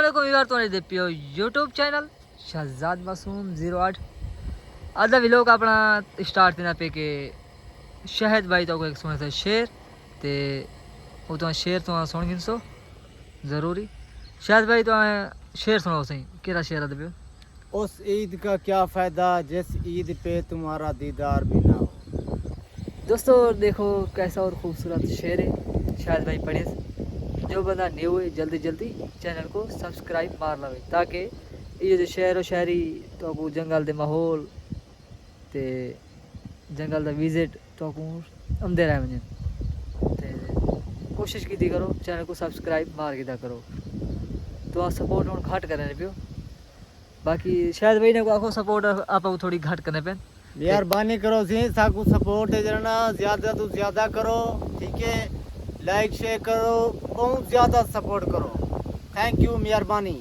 वालेकुम यार तो दे पियो यूट्यूब चैनल शहजाद मासूम 08 आधा व्लॉग अपना स्टार्ट देना पे के शहद भाई तो एक सुने थे शेर ते वो तो शेर तो सुन गिनसो ज़रूरी शहद भाई तो शेर सुनाओ सही केरा शेर दे पियो। उस ईद का क्या फ़ायदा जिस ईद पे तुम्हारा दीदार भी ना हो। दोस्तों देखो कैसा और खूबसूरत शेर है शायद भाई पढ़े। जो बंदा न्यू है जल्दी जल्दी चैनल को सब्सक्राइब मार लवे ताकि ये जो शहर और शहरी तो को जंगल दे माहौल ते जंगल दा विजिट तो को आंदे रह वजन ते कोशिश की करो चैनल को सब्सक्राइब मार के करो तो आप सपोर्ट हम घट करने पियो। बाकी शायद भाई ने को आखो सपोर्ट आप थोड़ी घट करने पे मेहरबानी करो सी साकू सपोर्ट है जना ज़्यादा तो ज़्यादा करो, ठीक है। लाइक शेयर करो, बहुत ज़्यादा सपोर्ट करो। थैंक यू, मेहरबानी।